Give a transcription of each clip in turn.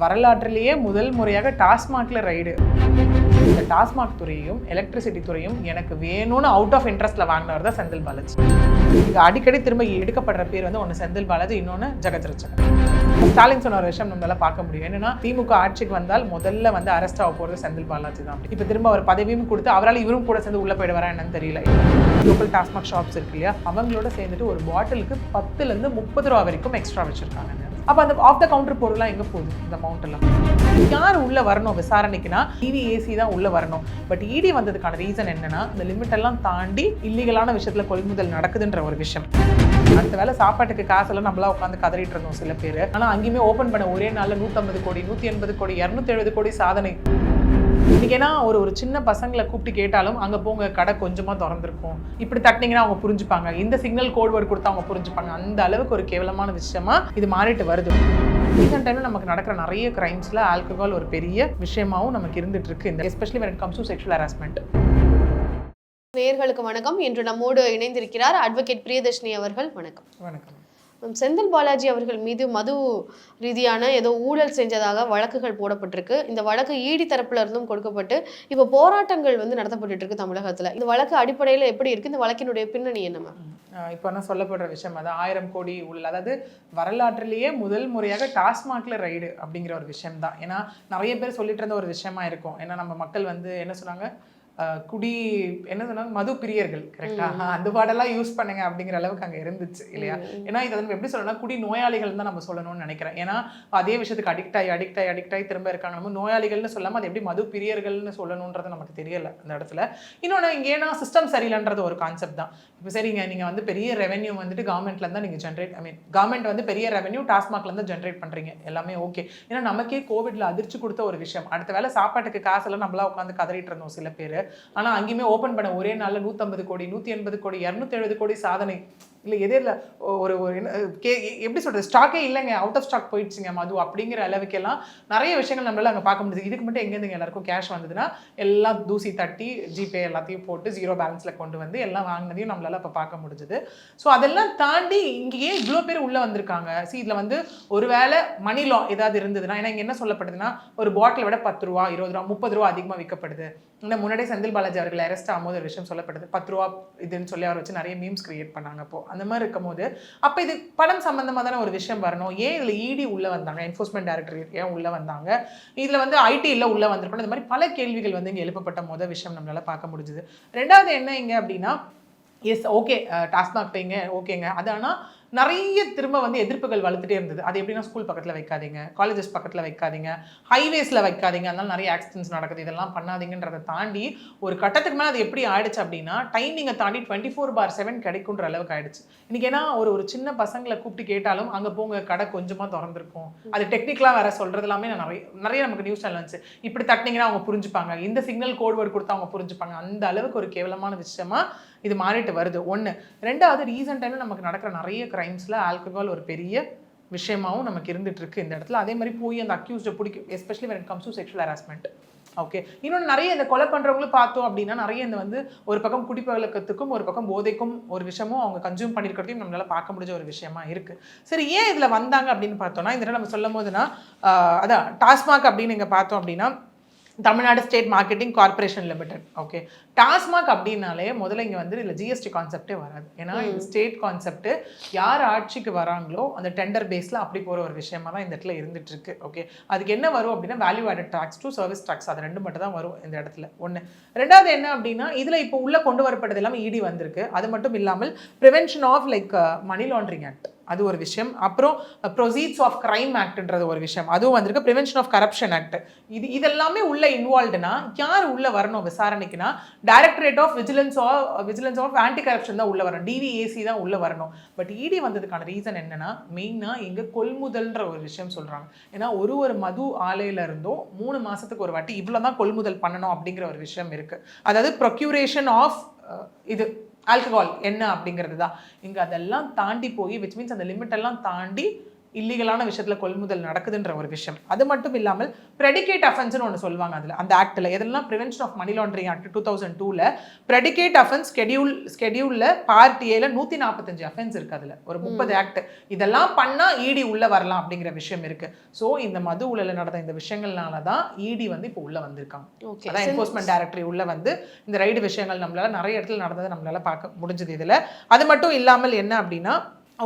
வரலாற்றிலேயே முதல் முறையாக டாஸ்மாக்ல ரைடு. இந்த டாஸ்மாக் துறையும் எலக்ட்ரிசிட்டி துறையும் எனக்கு வேணும்னு அவுட் ஆஃப் இன்ட்ரெஸ்ட்ல வாங்கினவர் தான் செந்தில் பாலாஜி. இங்க அடிக்கடி திரும்ப எடுக்கப்படுற பேர் வந்து ஒன்று செந்தில் பாலாஜி, இன்னொன்று ஜெகத் ரட்சகன். ஸ்டாலின் சொன்ன ஒரு விஷயம் நம்மளால பார்க்க முடியும். என்னன்னா திமுக ஆட்சிக்கு வந்தால் முதல்ல வந்து அரெஸ்ட் ஆக போறது செந்தில் பாலாஜி தான். இப்போ திரும்ப அவர் பதவியும் கொடுத்து அவரால் இவரும் கூட சேர்ந்து உள்ள போயிடுவாரா என்னன்னு தெரியல. லோக்கல் டாஸ்மாக் ஷாப்ஸ் இருக்கு இல்லையா, அவங்களோட சேர்ந்துட்டு ஒரு பாட்டிலுக்கு 10லேருந்து 30 ரூபா வரைக்கும் எக்ஸ்ட்ரா வச்சிருக்காங்க. அப்போ அந்த ஆஃப் த கவுண்டர் பொருள்லாம் எங்கே போகுது? இந்த அமௌண்ட் எல்லாம் யார் உள்ளே வரணும் விசாரணைக்குன்னா EDAC தான் உள்ளே வரணும். பட் ED வந்ததுக்கான ரீசன் என்னன்னா, இந்த லிமிட் எல்லாம் தாண்டி இல்லீகலான விஷயத்தில் கொள்முதல் நடக்குதுன்ற ஒரு விஷயம். அடுத்த வேலை சாப்பாட்டுக்கு காசெல்லாம் நம்மளா உட்காந்து கதறிட்டு இருந்தோம் சில பேர். ஆனால் அங்கேயுமே ஓப்பன் பண்ண ஒரே நாளில் 150 கோடி 180 கோடி 270 கோடி சாதனை. இன்னைக்கு ஏன்னா ஒரு சின்ன பசங்களை கூப்பிட்டு கேட்டாலும் அங்கே போங்க கடை கொஞ்சமாக திறந்துருக்கும், இப்படி தட்டினீங்கன்னா அவங்க புரிஞ்சுப்பாங்க, இந்த சிக்னல் கோட் வேர்டு கொடுத்தா அவங்க புரிஞ்சுப்பாங்க. அந்த அளவுக்கு ஒரு கேவலமான விஷயமா இது மாறிட்டு வருது. ரீசெண்ட் டைம்ல நமக்கு நடக்கிற நிறைய கிரைம்ஸ்ல ஆல்கஹால் ஒரு பெரிய விஷயமாவும் நமக்கு இருந்துட்டு இருக்கு, இந்த especially when it comes to sexual harassment. நேயர்களுக்கு வணக்கம். இன்று நம்மோடு இணைந்திருக்கிறார் அட்வொகேட் பிரியதர்ஷினி அவர்கள். வணக்கம். வணக்கம். செந்தில் பாலாஜி அவர்கள் மீது மது ரீதியான ஏதோ ஊழல் செஞ்சதாக வழக்குகள் போடப்பட்டிருக்கு. இந்த வழக்கு ED தரப்புல இருந்தும் கொடுக்கப்பட்டு இப்போ போராட்டங்கள் வந்து நடத்தப்பட்டு இருக்கு தமிழகத்துல. இந்த வழக்கு அடிப்படையில் எப்படி இருக்கு? இந்த வழக்கினுடைய பின்னணி என்ன? இப்போ என்ன சொல்லப்படுற விஷயம் அது 1000 கோடி ஊழல். அதாவது வரலாற்றிலேயே முதல் முறையாக டாஸ்மாக்ல ரைடு அப்படிங்கிற ஒரு விஷயம் தான். ஏன்னா நிறைய பேர் சொல்லிட்டு இருந்த ஒரு விஷயமா இருக்கும். ஏன்னா நம்ம மக்கள் வந்து என்ன சொன்னாங்க, குடி என்ன சொன்னாங்க, மது பிரியர்கள், கரெக்டா? அந்த பாடெல்லாம் யூஸ் பண்ணுங்க அப்படிங்கிற அளவுக்கு அங்கே இருந்துச்சு இல்லையா? ஏன்னா இதை வந்து எப்படி சொல்லணும்னா குடி நோயாளிகள் தான் நம்ம சொல்லணும்னு நினைக்கிறேன். ஏன்னா அதே விஷயத்துக்கு அடிக்ட் ஆகி திரும்ப இருக்காங்க. நம்ம நோயாளிகள்னு சொல்லாமல் அது எப்படி மது பிரியர்கள்னு சொல்லணுன்றது நமக்கு தெரியல அந்த இடத்துல. இன்னொன்று இங்கே ஏன்னா சிஸ்டம் சரியில்லைன்றது ஒரு கான்செப்ட் தான். இப்போ சரிங்க, நீங்கள் வந்து பெரிய ரெவென்யூ வந்துட்டு கவர்மெண்ட்லேருந்து தான் நீங்கள் ஜென்ரேட், கவர்மெண்ட் வந்து பெரிய ரெவென்யூ டாஸ்மாக்லேருந்து ஜென்ரேட் பண்ணுறீங்க, எல்லாமே ஓகே. ஏன்னா நமக்கே கோவிட்ல அதிர்ச்சி கொடுத்த ஒரு விஷயம். அடுத்த வேலை சாப்பாட்டுக்கு காசெல்லாம் நம்மளா உட்காந்து கதறிட்டு இருந்தோம் சில பேர். ஆனால் அங்கேயுமே ஓப்பன் பண்ண ஒரே நாளில் 150 கோடி 180 கோடி 270 கோடி சாதனை. இல்லை எதே இல்லை ஒரு எப்படி சொல்கிறது, ஸ்டாக்கே இல்லைங்க, அவுட் ஆஃப் ஸ்டாக் போயிடுச்சுங்க மது அப்படிங்கிற அளவுக்கெல்லாம் நிறைய விஷயங்கள் நம்மளால அங்கே பார்க்க முடியுது. இதுக்கு மட்டும் எங்கேருந்து எல்லாருக்கும் கேஷ் வந்ததுன்னா எல்லாம் தூசி தட்டி ஜிபே எல்லாத்தையும் போட்டு 0 பேலன்ஸில் கொண்டு வந்து எல்லாம் வாங்கினதையும் நம்மளால அப்போ பார்க்க முடிஞ்சுது. ஸோ அதெல்லாம் தாண்டி இங்கேயே இவ்வளோ பேர் உள்ளே வந்திருக்காங்க. இதில் வந்து ஒரு வேளை மணி லா ஏதாவது இருந்ததுன்னா, ஏன்னா இங்கே என்ன சொல்லப்படுதுன்னா ஒரு பாட்டிலை விட 10 ரூபா 20 ரூபா 30 ரூபா அதிகமாக விற்கப்படுது. இன்னும் முன்னாடி செந்தில் பாலாஜி அவர்கள் அரெஸ்ட் ஆகும்போது ஒரு விஷயம் சொல்லப்படுது, 10 ரூபா இதுன்னு சொல்லி அவர் வச்சு நிறைய மீம்ஸ் கிரியேட் பண்ணாங்க. அப்போ அந்த மாதிரி இருக்கும்போது அப்போ இது பணம் சம்பந்தமாக தானே ஒரு விஷயம் வரணும். ஏன் இதில் ED உள்ளே வந்தாங்க, என்ஃபோர்ஸ்மெண்ட் டைரக்டரேட் ஏன் உள்ளே வந்தாங்க, இதில் வந்து IT இல்லை உள்ளே வந்திருக்கணும், இந்த மாதிரி பல கேள்விகள் வந்து இங்கே எழுப்பப்பட்ட விஷயம் நம்மளால பார்க்க முடிஞ்சுது. ரெண்டாவது என்ன இங்கே அப்படின்னா, எஸ் ஓகே டாஸ்மாக் வைங்க ஓகேங்க, அது ஆனால் நிறைய திரும்ப வந்து எதிர்ப்புகள் வளர்த்துட்டே இருந்தது. அது எப்படின்னா ஸ்கூல் பக்கத்தில் வைக்காதீங்க, காலேஜஸ் பக்கத்தில் வைக்காதீங்க, ஹைவேஸில் வைக்காதீங்க, அதனால நிறைய ஆக்சிடென்ட்ஸ் நடக்குது, இதெல்லாம் பண்ணாதீங்கன்றதை தாண்டி ஒரு கட்டத்துக்கு மேலே அது எப்படி ஆயிடுச்சு அப்படின்னா டைமிங்கை தாண்டி 24/7 கிடைக்குன்ற அளவுக்கு ஆயிடுச்சு. இன்னைக்கு ஏன்னா ஒரு சின்ன பசங்களை கூப்பிட்டு கேட்டாலும் அங்கே போங்க கடை கொஞ்சமாக திறந்துருக்கும், அது டெக்னிக்கலாக வேற சொல்கிறது எல்லாமே நிறைய நமக்கு நியூஸ் சேனல் வந்துச்சு, இப்படி தட்டினீங்கன்னா அவங்க புரிஞ்சுப்பாங்க, இந்த சிக்னல் கோட் வேர்டு கொடுத்தா அவங்க புரிஞ்சுப்பாங்க. அந்த அளவுக்கு ஒரு கேவலமான விஷயமா இது மாறிட்டு வருது. ஒன்று. ரெண்டாவது, ரீசெண்ட் டைம்ல நமக்கு நடக்கிற நிறைய கிரைம்ஸ்ல ஆல்கஹால் ஒரு பெரிய விஷயமாவும் நமக்கு இருந்துட்டு இருக்கு இந்த இடத்துல. அதே மாதிரி போய் அந்த அக்யூஸ்டை பிடிக்கும், especially when it comes to sexual harassment. Okay. இன்னொன்று நிறைய இந்த கொலை பண்ணுறவங்களும் பார்த்தோம் அப்படின்னா நிறைய இந்த வந்து ஒரு பக்கம் குடிப்பழக்கத்துக்கும் ஒரு பக்கம் போதைக்கும் ஒரு விஷயமும் அவங்க கன்சியூம் பண்ணியிருக்கிறதையும் நம்மளால பார்க்க முடிஞ்ச ஒரு விஷயமா இருக்கு. சரி, ஏன் இதில் வந்தாங்க அப்படின்னு பார்த்தோம்னா, இந்த நம்ம சொல்லும் போதுன்னா அதான் டாஸ்மாக் அப்படின்னு இங்கே பார்த்தோம் அப்படின்னா Tamil Nadu state marketing corporation limited. Okay. TASMAC அப்படின்னாலே முதல்ல இங்கே வந்து இல்லை GST கான்செப்டே வராது. ஏன்னா இது ஸ்டேட் கான்செப்ட். யார் ஆட்சிக்கு வராங்களோ அந்த டெண்டர் பேஸில் அப்படி போகிற ஒரு விஷயமா தான் இந்த இடத்துல இருந்துட்டு இருக்கு. ஓகே. அதுக்கு என்ன வரும் அப்படின்னா value added tax to service tax, அது ரெண்டு மட்டும் தான் வரும் இந்த இடத்துல. ஒன்று. ரெண்டாவது என்ன அப்படின்னா இதில் இப்போ உள்ள கொண்டு வரப்பட்டது எல்லாமே ED வந்திருக்கு. அது மட்டும் இல்லாமல் prevention of money laundering act, அது ஒரு விஷயம். அப்புறம் ப்ரொசீட்ஸ் ஆஃப் கிரைம் ஆக்ட்ன்றது ஒரு விஷயம், அதுவும் வந்திருக்கு. ப்ரிவென்ஷன் ஆஃப் கரப்ஷன் ஆக்ட், இதெல்லாமே உள்ள இன்வால்வ்டுனா யார் உள்ள வரணும் விசாரணைக்குன்னா directorate of vigilance of anti corruption தான் உள்ள வரணும், DVAC தான் உள்ள வரணும். பட் ED வந்ததுக்கான ரீசன் என்னன்னா மெயினாக இங்கே கொள்முதல்ன்ற ஒரு விஷயம் சொல்றாங்க. ஏன்னா ஒரு மது ஆலையில இருந்தும் 3 மாசத்துக்கு ஒரு வாட்டி இவ்வளோ தான் கொள்முதல் பண்ணணும் அப்படிங்கிற ஒரு விஷயம் இருக்கு. அதாவது ப்ரொக்யூரேஷன் ஆஃப் இது ஆல்கஹால் என்ன அப்படிங்கிறது தான் இங்கே. அதெல்லாம் தாண்டி போய் விச் மீன்ஸ் அந்த லிமிட் எல்லாம் தாண்டி இல்லீகலான விஷயத்துல கொள்முதல் நடக்குதுன்ற ஒரு விஷயம். அது மட்டும் இல்லாமல் ப்ரெடிகேட் அஃபென்ஸ்னு ஒன்று சொல்லுவாங்க அதில், அந்த ஆக்டில் எதெல்லாம் prevention of money laundering act 2002ல் ப்ரெடிகேட் அஃபென்ஸ் ஸ்கெடியூலில் பார்ட் ஏல 145 அஃபென்ஸ் இருக்குது. அதில் ஒரு 30 ஆக்ட். இதெல்லாம் பண்ணால் இடி உள்ளே வரலாம் அப்படிங்கிற விஷயம் இருக்குது. ஸோ இந்த மது ஊழலில் நடந்த இந்த விஷயங்கள்னால தான் இடி வந்து இப்போ உள்ளே வந்திருக்காங்க. அதான் என்ஃபோர்ஸ்மெண்ட் டைரக்டரி உள்ளே வந்து இந்த ரைடு விஷயங்கள் நம்மளால நிறைய இடத்துல நடந்ததை நம்மளால பார்க்க முடிஞ்சது இதில். அது மட்டும் இல்லாமல் என்ன அப்படின்னா,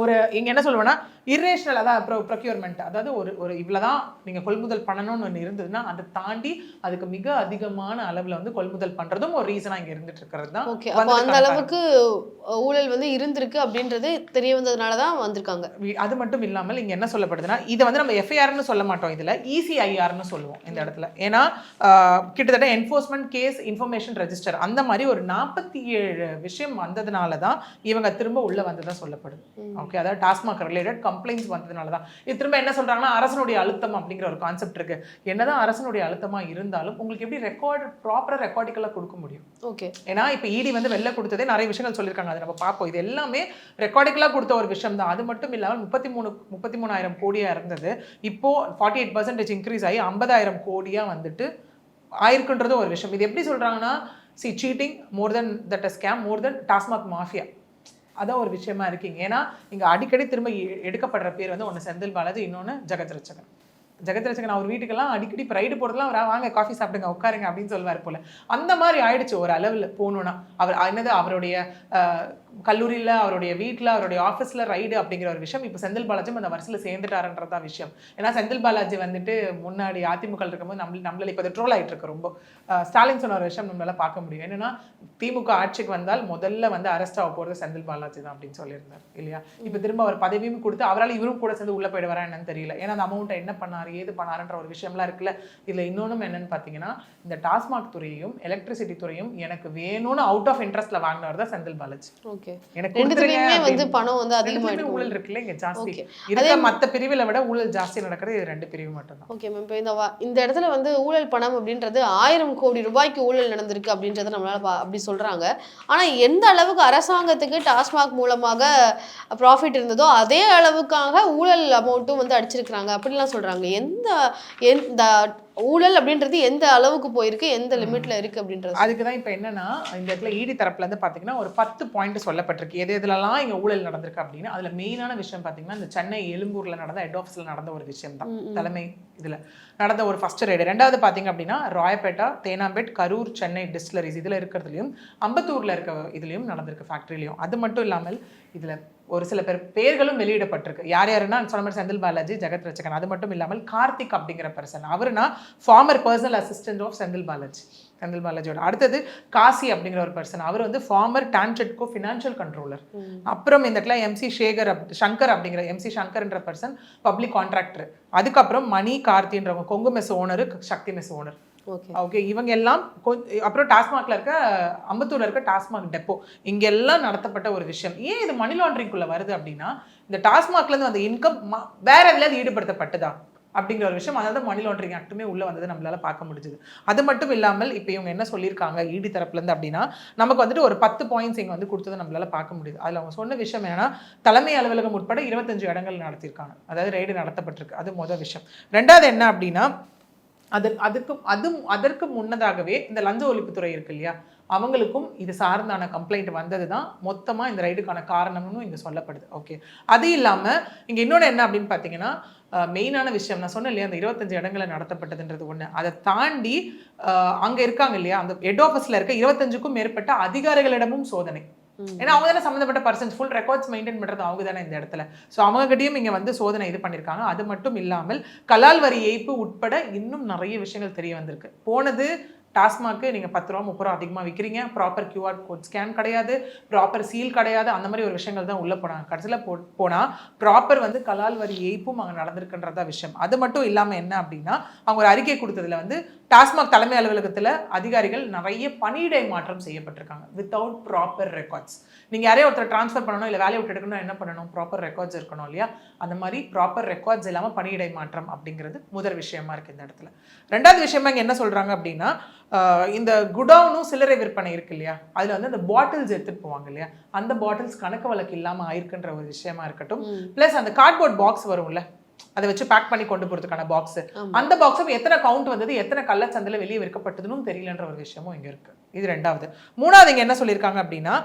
ஒரு இங்கே என்ன சொல்லுவேன்னா இர்ரேஷனல், அதான் ப்ரொக்யூர்மெண்ட், அதாவது ஒரு இவ்வளோதான் நீங்கள் கொள்முதல் பண்ணணும்னு ஒன்று இருந்ததுன்னா அதை தாண்டி அதுக்கு மிக அதிகமான அளவில் வந்து கொள்முதல் பண்ணுறதும் ஒரு ரீசனாக இங்கே இருந்துட்டு இருக்கிறது தான். ஓகே, அப்போ அந்த அளவுக்கு ஊழல் வந்து இருந்திருக்கு அப்படின்றது தெரிய வந்ததுனால தான் வந்திருக்காங்க. அது மட்டும் இல்லாமல் இங்கே என்ன சொல்லப்படுதுன்னா, இதை வந்து நம்ம எஃப்ஐஆர்னு சொல்ல மாட்டோம், இதில் இசிஐஆர்னு சொல்லுவோம் இந்த இடத்துல. ஏன்னா கிட்டத்தட்ட என்ஃபோர்ஸ்மெண்ட் கேஸ் இன்ஃபர்மேஷன் ரெஜிஸ்டர் அந்த மாதிரி ஒரு 47 விஷயம் வந்ததுனால தான் இவங்க திரும்ப உள்ள வந்ததாக சொல்லப்படுது. ஓகே, அதாவது டாஸ்மாக் ரிலேட்டட் கம்ப்ளைண்ட்ஸ் வந்ததுனால தான். இது திரும்ப என்ன சொல்றாங்கன்னா அரசனுடைய அழுத்தம் அப்படிங்கிற ஒரு கான்செப்ட் இருக்கு. என்னதான் அரசனுடைய அழுத்தமா இருந்தாலும் உங்களுக்கு எப்படி ப்ராப்பரா ரெக்கார்டிக்கலா கொடுக்க முடியும்? ஓகே, ஏன்னா இப்போ இடி வந்து வெளில கொடுத்ததே நிறைய விஷயங்கள் சொல்லியிருக்காங்க, அதை நம்ம பார்ப்போம். இது எல்லாமே ரெக்கார்டிக்கலா கொடுத்த ஒரு விஷயம் தான். அது மட்டும் இல்லாமல் 33,000 கோடியா இருந்தது, இப்போ 48% இன்க்ரீஸ் ஆகி 50,000 கோடியா வந்துட்டு ஆயிருக்குன்றது ஒரு விஷயம். இது எப்படி சொல்றாங்கன்னா, cheating more than that a scam, more than TASMAC mafia, அதான் ஒரு விஷயமா இருக்கீங்க. ஏன்னா இங்கே அடிக்கடி திரும்ப எடுக்கப்படுற பேர் வந்து ஒன்று செந்தில் பாலாஜி, இன்னொன்று ஜெகத் ரட்சகன். அவர் வீட்டுக்கெல்லாம் அடிக்கடி ரைடு போகிறதுலாம் அவர் வாங்க காஃபி சாப்பிடுங்க உட்காருங்க அப்படின்னு சொல்லுவார் போல. அந்த மாதிரி ஆயிடுச்சு ஒரு அளவில் போகணுன்னா. அவர் என்னது அவருடைய கல்லூரியில், அவருடைய வீட்டில், அவருடைய ஆஃபீஸில் ரைடு அப்படிங்கிற ஒரு விஷயம் இப்போ செந்தில் பாலாஜியும் அந்த வரிசையில் சேர்ந்துட்டாருன்றதான் விஷயம். ஏன்னா செந்தில் பாலாஜி வந்துட்டு முன்னாடி அதிமுக இருக்கும்போது நம்மளால இப்போ ட்ரோல் ஆகிட்டு இருக்கு ரொம்ப. ஸ்டாலின் சொன்ன ஒரு விஷயம் நம்மளால பார்க்க முடியும். என்னன்னா திமுக ஆட்சிக்கு வந்தால் முதல்ல வந்து அரெஸ்ட் ஆக போகிறது செந்தில் பாலாஜி தான் அப்படின்னு சொல்லியிருந்தார் இல்லையா? இப்போ திரும்ப அவர் பதவியும் கொடுத்து அவரால் இவரும் கூட சேர்ந்து உள்ள போயிடுவாரா என்னன்னு தெரியல. ஏன்னா அந்த அமௌண்ட்டை என்ன பண்ணார், ஏது பண்ணாருன்ற ஒரு விஷயம்லாம் இருக்குல்ல. இதுல இன்னொன்னும் என்னன்னு பாத்தீங்கன்னா, இந்த டாஸ்மாக் துறையும் எலக்ட்ரிசிட்டி துறையும் எனக்கு வேணும்னு அவுட் ஆஃப் இன்ட்ரெஸ்ட்ல வாங்கினவர் தான் செந்தில் பாலாஜி. ஓகே, எனக்கு வந்து பணம் வந்து அதிகமா ஊழல் இருக்குல்ல இங்க ஜாஸ்தி இருக்க. மத்த பிரிவுல விட ஊழல் ஜாஸ்தி நடக்கிறது இது 2 பிரிவு மட்டும் தான். ஓகே மேம், இப்போ இந்த இடத்துல வந்து ஊழல் பணம் அப்படின்றது 1000 கோடி ரூபாய்க்கு ஊழல் நடந்திருக்கு அப்படின்றத நம்மளால அப்படி சொல்றாங்க. ஆனா எந்த அளவுக்கு அரசாங்கத்துக்கு டாஸ்மாக் மூலமாக ப்ராஃபிட் இருந்ததோ அதே அளவுக்காக ஊழல் அமௌண்ட்டும் வந்து அடிச்சிருக்காங்க அப்படிலாம் சொல்றாங்க. எந்த ஊழல் அப்படின்றது எந்த அளவுக்கு போயிருக்கு, எந்த லிமிட்ல இருக்கு அப்படின்றது. அதுக்கு தான் இப்போ என்னன்னா, இந்த இடத்துல இடி தரப்புல இருந்து பாத்தீங்கன்னா ஒரு 10 பாயிண்ட் சொல்லப்பட்டிருக்கு எது எதுலலாம் இங்க ஊழல் நடந்திருக்கு அப்படின்னு. அதுல மெயினான விஷயம் பாத்தீங்கன்னா இந்த சென்னை எழும்பூர்ல நடந்த ஹெட் ஆஃபீஸ்ல நடந்த ஒரு விஷயம் தான். தலைமை இதுல நடந்த ஒரு ஃபர்ஸ்ட் ரைடு. ரெண்டாவது பாத்தீங்க அப்படின்னா ராயப்பேட்டா, தேனாம்பேட், கரூர், சென்னை டிஸ்டிலரிஸ் இதுல இருக்கிறதுலையும், அம்பத்தூர்ல இருக்க இதுலயும் நடந்திருக்கு ஃபேக்டரிலையும். அது மட்டும் இல்லாமல் இதுல ஒரு சில பேர்களும் வெளியிடப்பட்டிருக்கு. யார் யாருன்னா சொன்ன மாதிரி செந்தில் பாலாஜி, ஜெகத் ரட்சகன். அது மட்டும் இல்லாமல் கார்த்திக் அப்படிங்கிற பர்சன், அவருனா former personal assistant of Senthil பாலாஜியோட. அடுத்தது காசி அப்படிங்கிற ஒரு பர்சன், அவர் வந்து ஃபார்மர் டான்செட்கோ ஃபினான்ஷியல் கண்ட்ரோலர். அப்புறம் இந்த இடத்துல சங்கர் அப்படிங்கிற MC சங்கர்ன்ற பர்சன் பப்ளிக் கான்ட்ராக்டர். அதுக்கப்புறம் மணி கார்த்தின்றவங்க கொங்கு மெஸ் ஓனர், சக்தி மெஸ் ஓனர். ஓகே, இவங்க எல்லாம் அப்புறம் டாஸ்மாக்ல இருக்க அம்பத்தூர்ல இருக்க டாஸ்மாக் டெப்போ இங்கெல்லாம் நடத்தப்பட்ட ஒரு விஷயம். ஏன் இது மணி லாண்டரிங்குள்ள வருது அப்படின்னா, இந்த டாஸ்மாக்ல இருந்து அந்த இன்கம் வேற எதுலையாவது ஈடுபடுத்தப்பட்டதா அப்படிங்கிற ஒரு விஷயம். அதாவது மணி லாண்டரிங் ஆக்டுமே உள்ள வந்தது நம்மளால பார்க்க முடிஞ்சது. அது மட்டும் இல்லாமல் இப்போ இவங்க என்ன சொல்லியிருக்காங்க இடி தரப்புல இருந்து அப்படின்னா, நமக்கு வந்துட்டு ஒரு 10 பாயிண்ட்ஸ் இங்க வந்து கொடுத்ததை நம்மளால பார்க்க முடியுது. அதுல அவங்க சொன்ன விஷயம் என்னன்னா, தலைமை அலுவலகம் உட்பட 25 இடங்கள் நடத்தியிருக்காங்க, அதாவது ரெய்டு நடத்தப்பட்டிருக்கு. அது முதல் விஷயம். ரெண்டாவது என்ன அப்படின்னா, அதற்கு முன்னதாகவே இந்த லஞ்ச ஒழிப்புத்துறை இருக்கு இல்லையா, அவங்களுக்கும் இது சார்ந்தான கம்ப்ளைண்ட் வந்தது தான் மொத்தமாக இந்த ரைடுக்கான காரணம்னு இங்கே சொல்லப்படுது. ஓகே, அது இல்லாமல் இங்கே இன்னொன்று என்ன அப்படின்னு பார்த்தீங்கன்னா, மெயினான விஷயம் நான் சொன்னேன் இல்லையா, அந்த 25 இடங்களை நடத்தப்பட்டதுன்றது ஒன்று. அதை தாண்டி அங்கே இருக்காங்க இல்லையா, அந்த ஹெட் ஆஃபீஸில் இருக்க 25க்கும் மேற்பட்ட அதிகாரிகளிடமும் சோதனை. ஏன்னா அவங்க தானே சம்மந்தப்பட்ட பர்சன்ஸ், ஃபுல் ரெக்கார்ட்ஸ் மெயின்டைன் பண்ணுறது அவங்க தானே இந்த இடத்துல. ஸோ அவங்ககிட்டயும் இங்கே வந்து சோதனை இது பண்ணியிருக்காங்க. அது மட்டும் இல்லாமல் கலால் வரி ஏய்ப்பு உட்பட இன்னும் நிறைய விஷயங்கள் தெரிய வந்திருக்கு. போனது டாஸ்மாக்கு நீங்கள் 10 ரூபா 30 ரூபா அதிகமாக விற்கிறீங்க, ப்ராப்பர் QR கோட் ஸ்கேன் கிடையாது, ப்ராப்பர் சீல் கிடையாது, அந்த மாதிரி ஒரு விஷயங்கள் தான் உள்ளே போனாங்க. கடைசியில் போனால் ப்ராப்பர் வந்து கலால் வரி ஏய்ப்பும் அங்கே நடந்திருக்குன்றதா விஷயம். அது மட்டும் இல்லாமல் என்ன அப்படின்னா, அவங்க ஒரு அறிக்கை கொடுத்ததுல வந்து டாஸ்மாக் தலைமை அலுவலகத்தில் அதிகாரிகள் நிறைய பணியிடை மாற்றம் செய்யப்பட்டிருக்காங்க வித்தவுட் ப்ராப்பர் ரெக்கார்ட்ஸ். நீங்கள் யாரையும் ஒருத்தர் ட்ரான்ஸ்ஃபர் பண்ணணும், இல்லை வேலையை விட்டு எடுக்கணும், என்ன பண்ணணும், ப்ராப்பர் ரெக்கார்ட்ஸ் இருக்கணும் இல்லையா. அந்த மாதிரி ப்ராப்பர் ரெக்கார்ட்ஸ் இல்லாமல் பணியிடை மாற்றம் அப்படிங்கிறது முதல் விஷயமா இருக்குது இந்த இடத்துல. ரெண்டாவது விஷயமா இங்கே என்ன சொல்கிறாங்க அப்படின்னா, இந்த குடவுனும் சில்லறை விற்பனை இருக்கு இல்லையா, அதில் வந்து அந்த பாட்டில்ஸ் எடுத்துகிட்டு போவாங்க இல்லையா, அந்த பாட்டில்ஸ் கணக்கு வழக்கு இல்லாமல் ஆயிருக்குன்ற ஒரு விஷயமா இருக்கட்டும். ப்ளஸ் அந்த கார்ட்போர்ட் பாக்ஸ் வரும்ல, அதை வச்சு பேக் பண்ணி கொண்டு போறதுக்கான பாக்ஸ், ஆமா. அந்த பாக்ஸும் எத்தனை கவுண்ட் வந்தது, எத்தனை கள்ளச்சந்தையில வெளியே விற்கப்பட்டதுன்னு தெரியலன்ற ஒரு விஷயமும் இங்க இருக்கு. இது ரெண்டாவது. மூணாவது இங்க என்ன சொல்லியிருக்காங்க அப்படின்னா,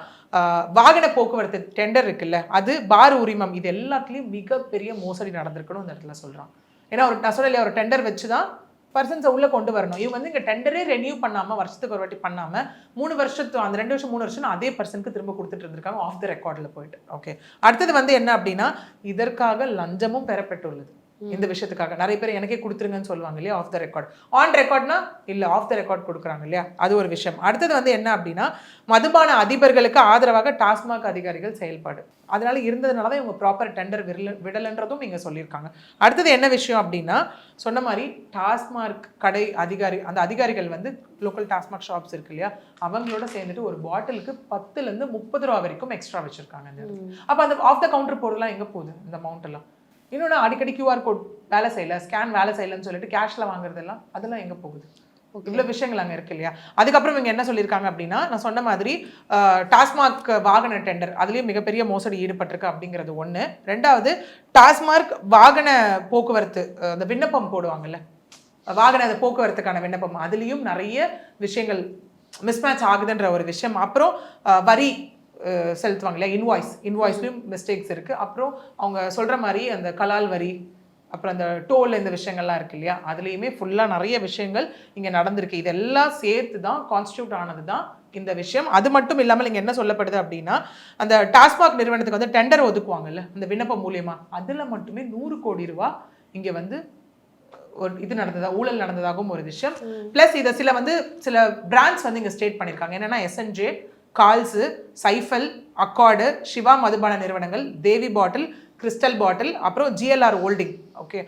வாகன போக்குவரத்து டெண்டர் இருக்குல்ல, அது பார் உரிமம், இது எல்லாத்துலயும் மிகப்பெரிய மோசடி நடந்திருக்கணும் இந்த இடத்துல சொல்றாங்க. ஏன்னா நான் சொன்ன இல்லையா, ஒரு டெண்டர் வச்சுதான் பர்சன்ஸை உள்ள கொண்டு வரணும். இவங்க வந்து இங்க டெண்டரே ரெனியூ பண்ணாம, வருஷத்துக்கு ஒரு வாட்டி பண்ணாம, 3 வருஷத்து அந்த 2 வருஷம் 3 வருஷம் அதே பர்சனுக்கு திரும்ப கொடுத்துட்டு இருந்திருக்காங்க ஆஃப் த ரெக்கார்ட்ல போயிட்டு. ஓகே, அடுத்தது வந்து என்ன அப்படின்னா, இதற்காக லஞ்சமும் பெறப்பட்டுள்ளது. இந்த விஷயத்துக்காக நிறைய பேர் எனக்கே கொடுத்துருங்கன்னு சொல்லுவாங்க இல்லையா, ஆஃப் த ரெக்கார்ட். ஆன் ரெக்கார்ட்னா இல்ல, ஆஃப் த ரெக்கார்ட் கொடுக்குறாங்க இல்லையா, அது ஒரு விஷயம். அடுத்தது வந்து என்ன அப்படின்னா, மதுபான அதிபர்களுக்கு ஆதரவாக டாஸ்மாக் அதிகாரிகள் செயல்பாடு, அதனால இருந்ததுனால தான் இவங்க ப்ராப்பர் டெண்டர் விடலன்றதும் இங்க சொல்லியிருக்காங்க. அடுத்தது என்ன விஷயம் அப்படின்னா, சொன்ன மாதிரி டாஸ்மாக் கடை அதிகாரி, அந்த அதிகாரிகள் வந்து லோக்கல் டாஸ்மாக் ஷாப்ஸ் இருக்கு இல்லையா, அவங்களோட சேர்ந்துட்டு ஒரு பாட்டிலுக்கு 10 to 30 ரூபா வரைக்கும் எக்ஸ்ட்ரா வச்சிருக்காங்க. அப்ப அந்த ஆஃப் த கவுண்டர் பொருள்லாம் எங்க போகுது இந்த அமௌண்ட் எல்லாம்? இன்னொன்று, அடிக்கடி கியூஆர் கோட் வேலை செய்யல, ஸ்கேன் வேலை செய்யலன்னு சொல்லிட்டு கேஷ்ல வாங்குறதெல்லாம் அதெல்லாம் எங்க போகுது? இவ்வளவு விஷயங்கள் அங்க இருக்கு இல்லையா. அதுக்கப்புறம் இவங்க என்ன சொல்லியிருக்காங்க அப்படின்னா, நான் சொன்ன மாதிரி டாஸ்மாக் வாகன டெண்டர் அதுலயும் மிகப்பெரிய மோசடி ஈடுபட்டிருக்கு அப்படிங்கிறது ஒண்ணு. ரெண்டாவது, டாஸ்மாக் வாகன போக்குவரத்து அந்த விண்ணப்பம் போடுவாங்கல்ல, வாகன போக்குவரத்துக்கான விண்ணப்பம், அதுலயும் நிறைய விஷயங்கள் மிஸ்மேட்ச் ஆகுதுன்ற ஒரு விஷயம். அப்புறம் வரி செலுத்துவாங்க இல்லையா, இன்வாய்ஸ்லையும் மிஸ்டேக்ஸ் இருக்குது. அப்புறம் அவங்க சொல்கிற மாதிரி அந்த கலால் வரி, அப்புறம் அந்த டோல், இந்த விஷயங்கள்லாம் இருக்கு இல்லையா, அதுலேயுமே ஃபுல்லாக நிறைய விஷயங்கள் இங்கே நடந்திருக்கு. இதெல்லாம் சேர்த்து தான் கான்ஸ்டியூட் ஆனது தான் இந்த விஷயம். அது மட்டும் இல்லாமல் இங்கே என்ன சொல்லப்படுது அப்படின்னா, அந்த டாஸ்மாக் நிறுவனத்துக்கு வந்து டெண்டர் ஒதுக்குவாங்கல்ல அந்த விண்ணப்பம் மூலியமா, அதில் மட்டுமே 100 கோடி ரூபா இங்கே வந்து ஒரு இது நடந்ததா, ஊழல் நடந்ததாகவும் ஒரு விஷயம். ப்ளஸ் இதை சில பிராண்ட்ஸ் வந்து இங்கே ஸ்டேட் பண்ணியிருக்காங்க. என்னென்னா எஸ்என்ஜே, கால்ஸு, சைஃபல், அக்கார்டு, சிவா மதுபான நிறுவனங்கள், தேவி பாட்டில், கிறிஸ்டல் பாட்டில், அப்புறம் ஜிஎல்ஆர் ஹோல்டிங். ஓகே,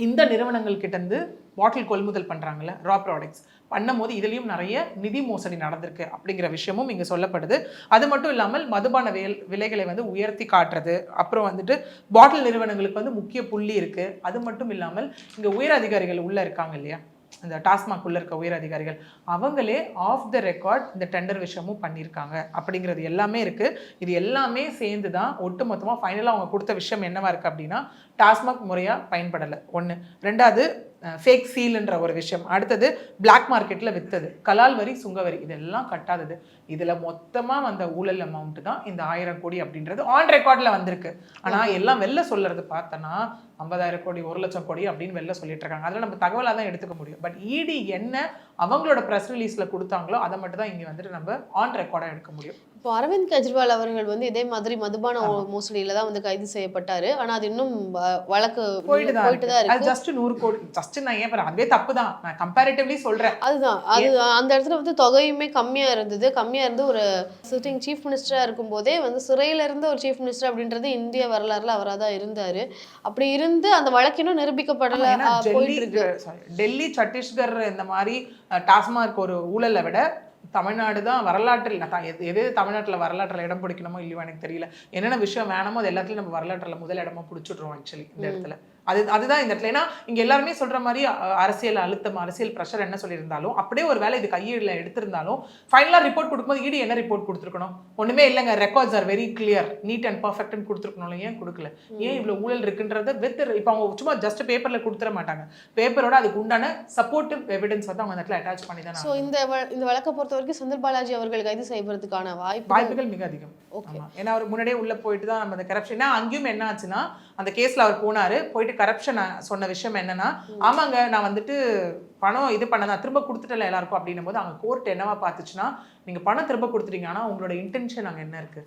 இந்த நிறுவனங்கள் கிட்டேருந்து பாட்டில் கொள்முதல் பண்ணுறாங்கல்ல, ரா ப்ராடக்ட்ஸ் பண்ணும்போது இதுலேயும் நிறைய நிதி மோசடி நடந்திருக்கு அப்படிங்கிற விஷயமும் இங்கே சொல்லப்படுது. அது மட்டும் இல்லாமல் மதுபான விலைகளை வந்து உயர்த்தி காட்டுறது, அப்புறம் வந்துட்டு பாட்டில் நிறுவனங்களுக்கு வந்து முக்கிய புள்ளி இருக்குது. அது மட்டும் இல்லாமல் இங்கே உயர் அதிகாரிகள் உள்ளே இருக்காங்க இல்லையா, இந்த டாஸ்மாக் உள்ள இருக்க உயர் அதிகாரிகள், அவங்களே ஆஃப் த ரெக்கார்ட் இந்த டெண்டர் விஷயமும் பண்ணியிருக்காங்க அப்படிங்கிறது எல்லாமே இருக்கு. இது எல்லாமே சேர்ந்து தான் ஒட்டு மொத்தமாக ஃபைனலாக அவங்க கொடுத்த விஷயம் என்னவா இருக்கு அப்படின்னா, டாஸ்மாக் முறையாக பயன்படலை ஒன்று. ரெண்டாவது, ஃபேக் சீல்ன்ற ஒரு விஷயம். அடுத்தது, பிளாக் மார்க்கெட்டில் விற்றது, கலால் வரி, சுங்கவரி இதெல்லாம் கட்டாதது. இதில் மொத்தமாக வந்த ஊழல் அமௌண்ட் தான் இந்த 1000 கோடி அப்படின்றது ஆன் ரெக்கார்டில் வந்திருக்கு. ஆனால் எல்லாம் வெளில சொல்றது பார்த்தோன்னா 50,000 கோடி, 1 லட்சம் கோடி அப்படின்னு வெளில சொல்லிட்டு இருக்காங்க. அதில் நம்ம தகவலாக தான் எடுத்துக்க முடியும். பட் இடி என்ன அவங்களோட ப்ரெஸ் ரிலீஸில் கொடுத்தாங்களோ அதை மட்டும் தான் இங்கே வந்துட்டு நம்ம ஆன் ரெக்கார்டாக எடுக்க முடியும். இப்போ அரவிந்த் கெஜ்ரிவால் அவர்கள் வந்து இதே மாதிரி மதுபான மோசடியில தான் வந்து கைது செய்யப்பட்டாரு. ஆனா அது இன்னும் வழக்கு போயிட்டு தான் இருக்கு. அது ஜஸ்ட் 100 கோடி, ஜஸ்ட் நான் ஏன் அதுவே தப்பு தான், நான் கம்பேரிட்டிவ்லி சொல்றேன். அதுதான், அது அந்த இடத்துல வந்து தொகையுமே கம்மியா இருந்தது. கம்மியா இருந்து ஒரு சிட்டிங் சீஃப் மினிஸ்டரா இருக்கும் போதே வந்து சிறையில இருந்து ஒரு சீஃப் மினிஸ்டர் அப்படின்றது இந்திய வரலாறுல அவராக தான் இருந்தாரு. அப்படி இருந்து அந்த வழக்கினும் நிரூபிக்கப்படல. டெல்லி, சத்தீஸ்கர் இந்த மாதிரி டாஸ்மாக் ஒரு ஊழலை விட தமிழ்நாடு தான் வரலாற்றில், எது தமிழ்நாட்டில் வரலாற்றில் இடம் பிடிக்கணுமோ இல்லையோ எனக்கு தெரியல. என்னென்ன விஷயம் வேணுமோ அது எல்லாத்துலையும் நம்ம வரலாற்றில் முதல் இடமா பிடிச்சிட்றோம் ஆக்சுவலி இந்த இடத்துல. அதுதான் இந்த இடத்துல. ஏன்னா இங்க எல்லாருமே சொல்ற மாதிரி அரசியல் அழுத்தம், அரசியல் ப்ரெஷர் என்ன சொல்லியிருந்தாலும், அப்படியே ஒரு வேலை இது கையீடுல எடுத்திருந்தாலும் ஃபைனலா ரிப்போர்ட் கொடுக்கும்போது இடி என்ன ரிப்போர்ட் கொடுத்துருக்கணும்? ஒண்ணுமே இல்லைங்க, records are very clear, neat and பர்ஃபெக்ட்னு கொடுத்துருக்கணும். ஏன் கொடுக்கல? ஏன் இவ்வளவு ஊழல் இருக்குன்றத இப்போ அவங்க சும்மா ஜஸ்ட் பேப்பர்ல கொடுத்துட மாட்டாங்க. பேப்பரோட அதுக்கு உண்டான சப்போர்ட்டிவ் எவிடன்ஸ் வந்து அவங்க அந்த இடத்துல அட்டாச் பண்ணி தான். ஸோ இந்த வழக்கை பொறுத்த வரைக்கும் செந்தில் பாலாஜி அவர்கள் கைது செய்வதற்கான வாய்ப்புகள் மிக அதிகம். ஏன்னா அவர் முன்னாடியே உள்ள போயிட்டு தான் நம்ம அந்த கரப்ஷன். அங்கேயும் என்ன ஆச்சுன்னா, அந்த கேஸ்ல அவர் போனாரு, போயிட்டு கரப்ஷன் சொன்ன விஷயம் என்னன்னா, ஆமாங்க நான் வந்துட்டு பணம் இது பண்ணதான் திரும்ப கொடுத்துட்டல எல்லாருக்கும் அப்படின்னும் போது, அங்க கோர்ட் என்னவா பார்த்துச்சுன்னா, நீங்க பணம் திரும்ப கொடுத்துட்டீங்க, ஆனா உங்களோட இன்டென்ஷன் அங்க என்ன இருக்கு?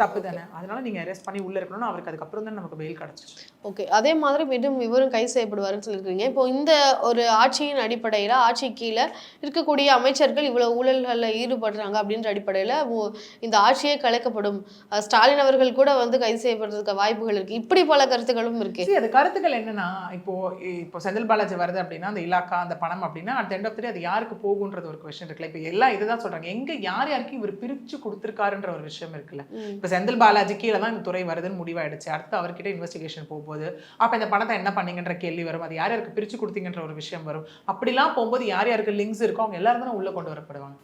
தப்பு தானே, அதனால நீங்க அரெஸ்ட் பண்ணி உள்ள இருக்கணும்னு அவருக்கு அதுக்கப்புறம் தான் நமக்கு பெயில் கிடைச்சிச்சு. ஓகே, அதே மாதிரி மீண்டும் இவரும் கைது செய்யப்படுவாருன்னு சொல்லியிருக்கீங்க. இப்போ இந்த ஒரு ஆட்சியின் அடிப்படையில், ஆட்சி கீழே இருக்கக்கூடிய அமைச்சர்கள் இவ்வளவு ஊழல்களில் ஈடுபடுறாங்க அப்படின்ற அடிப்படையில் இந்த ஆட்சியே கலைக்கப்படும், ஸ்டாலின் அவர்கள் கூட வந்து கைது செய்யப்படுறதுக்கு வாய்ப்புகள் இருக்கு, இப்படி பல கருத்துக்களும் இருக்கு. அது கருத்துக்கள் என்னன்னா, இப்போ செந்தில் பாலாஜி வருது அப்படின்னா, அந்த இலாக்கா, அந்த பணம் அப்படின்னா அட் எண்ட் ஆஃப் தி டே அது யாருக்கு போகுன்றது ஒரு கொஸ்டின் இருக்குல்ல. இப்போ எல்லாம் இதுதான் சொல்றாங்க, எங்க யாருக்கு இவர் பிரிச்சு கொடுத்துருக்காருன்ற ஒரு விஷயம் இருக்குல்ல. இப்போ செந்தில் பாலாஜி கீழே தான் இந்த துறை வருதுன்னு முடிவாயிடுச்சு. அடுத்து அவர்கிட்ட இன்வெஸ்டிகேஷன் போகும்போது அப்ப இந்த பணத்தை என்ன பண்ணீங்கன்ற கேள்வி வரும். அது யார் யாருக்கு பிரிச்சு கொடுத்தீங்கன்ற ஒரு விஷயம் வரும். அப்படிலாம் போகும்போது யார் யாருக்கு லிங்க்ஸ் இருக்கோ அவங்க எல்லாரும் தான் உள்ள கொண்டு வரப்படுவாங்க.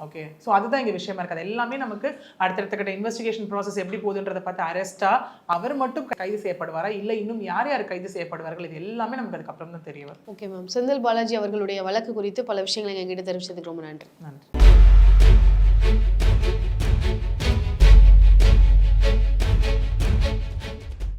ஓகே, ஸோ அதுதான் இங்கே விஷயமா இருக்குது. எல்லாமே நமக்கு அடுத்தடுத்த கட்ட இன்வெஸ்டிகேஷன் ப்ராசஸ் எப்படி போகுதுன்றதை பார்த்து அரெஸ்டா அவர் மட்டும் கைது செய்யப்படுவாரா, இல்லை இன்னும் யார் யார் கைது செய்யப்படுவார்கள், இது எல்லாமே நமக்கு அதுக்கப்புறம் தான் தெரிய வரும். ஓகே மேம், செந்தில் பாலாஜி அவர்களுடைய வழக்கு குறித்து பல விஷயங்களை எங்ககிட்ட தெரிவிச்சதுக்கு ரொம்ப நன்றி. நன்றி.